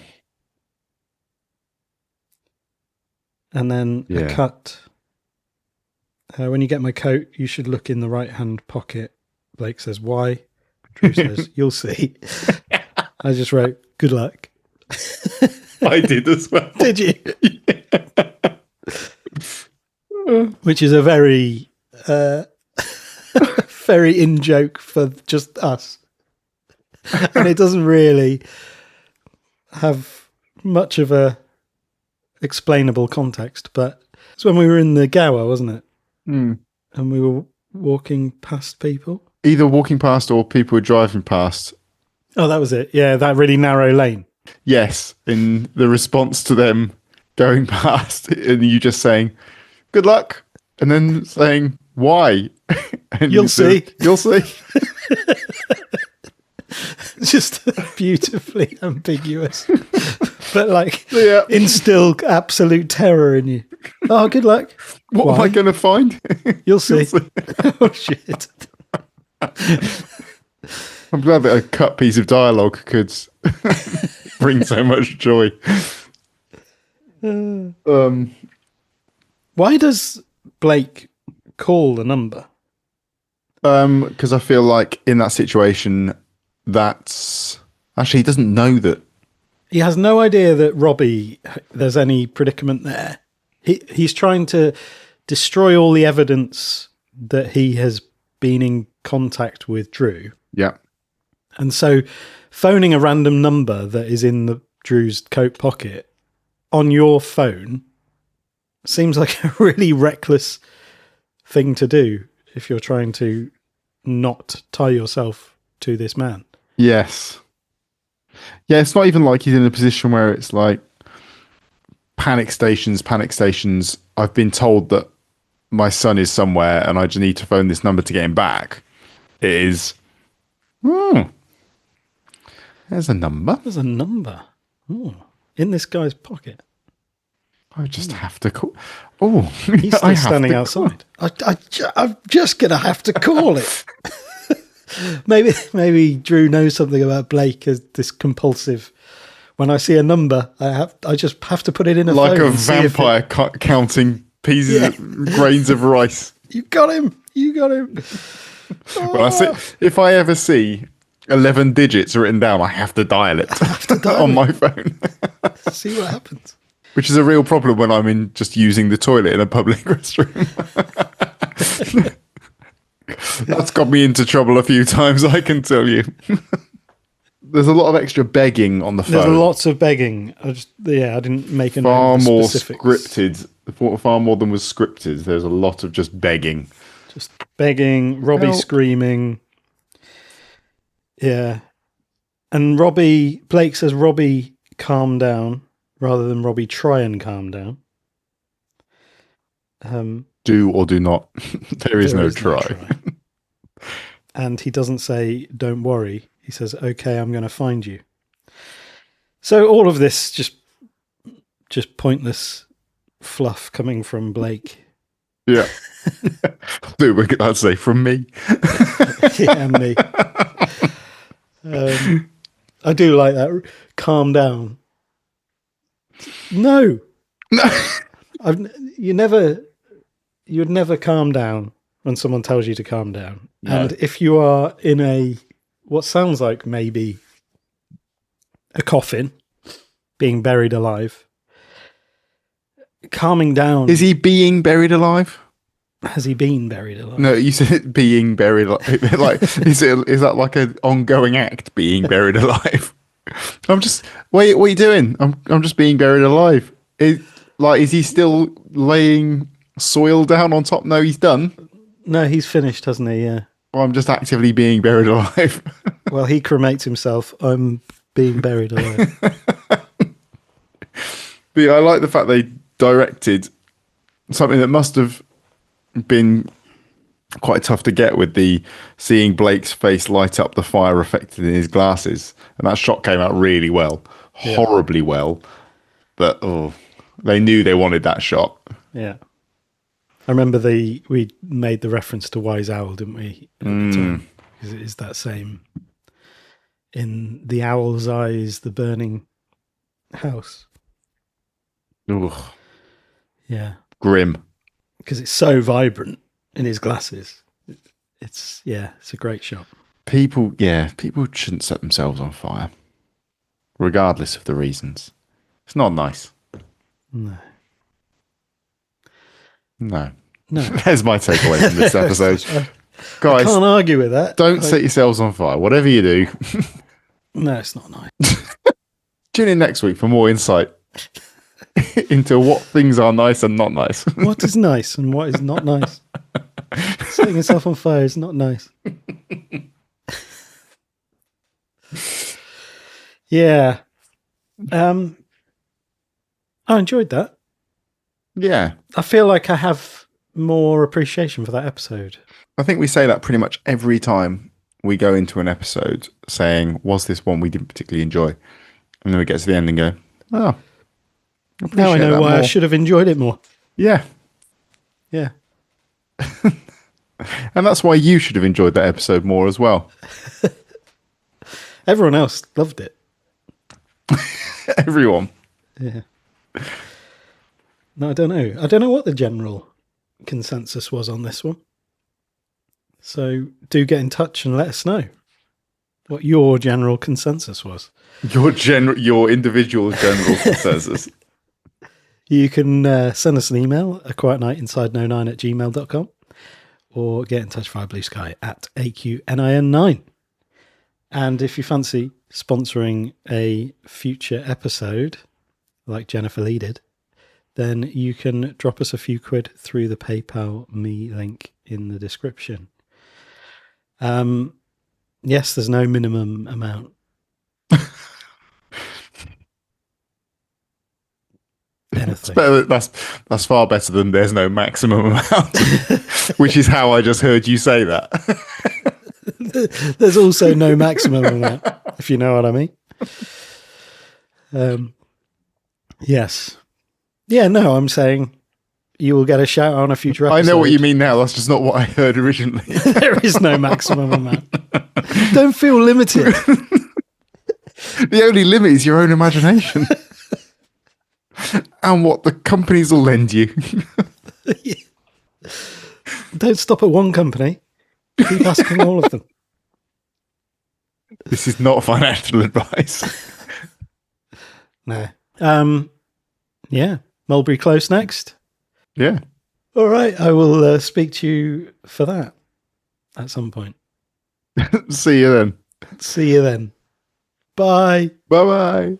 S1: And then a cut. When you get my coat, you should look in the right-hand pocket. Blake says, why? Drew says, you'll see. I just wrote, good luck.
S2: I did as well.
S1: Did you? Which is a very, very in-joke for just us. And it doesn't really have much of a explainable context, but it's when we were in the Gower, wasn't it? And we were walking past people.
S2: Either walking past or people were driving past.
S1: Oh, that was it. Yeah, that really narrow lane.
S2: Yes, in the response to them going past and you just saying, good luck, and then saying, why? And
S1: You'll see.
S2: You'll see.
S1: Just beautifully ambiguous. But instill absolute terror in you. Oh, good luck.
S2: What
S1: Why?
S2: am I going to find?
S1: You'll see. Oh, shit.
S2: I'm glad that a cut piece of dialogue could bring so much joy.
S1: Why does Blake call the number?
S2: Because I feel like in that situation, that's... Actually, he doesn't know that.
S1: He has no idea that Robbie, there's any predicament there. He's trying to destroy all the evidence that he has been in contact with Drew.
S2: Yeah.
S1: And so phoning a random number that is in Drew's coat pocket on your phone seems like a really reckless thing to do if you're trying to not tie yourself to this man.
S2: Yes. Yeah, it's not even like he's in a position where it's like panic stations. I've been told that my son is somewhere and I just need to phone this number to get him back. It is, there's a number.
S1: There's a number. Ooh, in this guy's pocket.
S2: I just have to call. Oh,
S1: he's still standing outside. I'm just going to have to call it. Maybe Drew knows something about Blake as this compulsive. When I see a number, I just have to put it in a
S2: like
S1: phone
S2: a vampire counting pieces, of grains of rice.
S1: You got him.
S2: If I ever see 11 digits written down, I have to dial it on my phone.
S1: See what happens.
S2: Which is a real problem when I'm in just using the toilet in a public restroom. That's got me into trouble a few times, I can tell you. There's a lot of extra begging on the phone.
S1: There's lots of begging. I didn't make a
S2: far
S1: note of the
S2: more
S1: specifics.
S2: Scripted. Far more than was scripted. There's a lot of just begging.
S1: Just begging. Robbie screaming. Yeah. And Blake says, Robbie, calm down, rather than Robbie, try and calm down.
S2: Do or do not. There is no try.
S1: And he doesn't say, don't worry. He says, okay, I'm going to find you. So all of this just pointless fluff coming from Blake.
S2: Yeah. I'd say from me.
S1: Yeah, and me. I do like that. Calm down. No. You'd never calm down when someone tells you to calm down. No. And if you are in what sounds like maybe a coffin, being buried alive, calming down.
S2: Is he being buried alive?
S1: Has he been buried alive?
S2: No, you said it being buried alive. Like, is that like an ongoing act, being buried alive? I'm just, what are you doing? I'm just being buried alive. Is he still laying soil down on top? No, he's done.
S1: No, he's finished, hasn't he? Yeah.
S2: Well, I'm just actively being buried alive.
S1: Well, he cremates himself. I'm being buried alive.
S2: But I like the fact they directed something that must have been quite tough to get, with the seeing Blake's face light up, the fire reflected in his glasses, and that shot came out really well, horribly well. But They knew they wanted that shot.
S1: Yeah. I remember we made the reference to Wise Owl, didn't we? At the time? Because it is that same. In the owl's eyes, the burning house.
S2: Ugh.
S1: Yeah.
S2: Grim.
S1: Because it's so vibrant in his glasses. It's a great shot.
S2: People shouldn't set themselves on fire, regardless of the reasons. It's not nice. No. There's my takeaway from this episode. Guys,
S1: I can't argue with that.
S2: Don't set yourselves on fire. Whatever you do.
S1: No, it's not nice.
S2: Tune in next week for more insight into what things are nice and not nice.
S1: What is nice and what is not nice? Setting yourself on fire is not nice. Yeah. I enjoyed that.
S2: Yeah.
S1: I feel like I have more appreciation for that episode.
S2: I think we say that pretty much every time we go into an episode saying, was this one we didn't particularly enjoy? And then we get to the end and go, oh,
S1: now I know why I should have enjoyed it more.
S2: Yeah.
S1: Yeah.
S2: And that's why you should have enjoyed that episode more as well.
S1: Everyone else loved it.
S2: Everyone.
S1: Yeah. No, I don't know. I don't know what the general consensus was on this one. So do get in touch and let us know what your general consensus was. Your
S2: individual general consensus.
S1: You can send us an email, aquietnightinsideno9@gmail.com, or get in touch via Blue Sky at AQNIN9. And if you fancy sponsoring a future episode, like Jennifer Lee did, then you can drop us a few quid through the PayPal me link in the description. Yes, there's no minimum amount. Anything.
S2: That's far better than there's no maximum amount, which is how I just heard you say that.
S1: There's also no maximum amount, if you know what I mean. Yes. Yeah, no, I'm saying you will get a shout out on a future episode.
S2: I know what you mean now. That's just not what I heard originally.
S1: There is no maximum amount. Don't feel limited.
S2: The only limit is your own imagination. And what the companies will lend you.
S1: Don't stop at one company. Keep asking all of them.
S2: This is not financial advice.
S1: No. Yeah. Mulberry Close next.
S2: Yeah.
S1: All right. I will speak to you for that at some point.
S2: See you then.
S1: See you then. Bye.
S2: Bye-bye.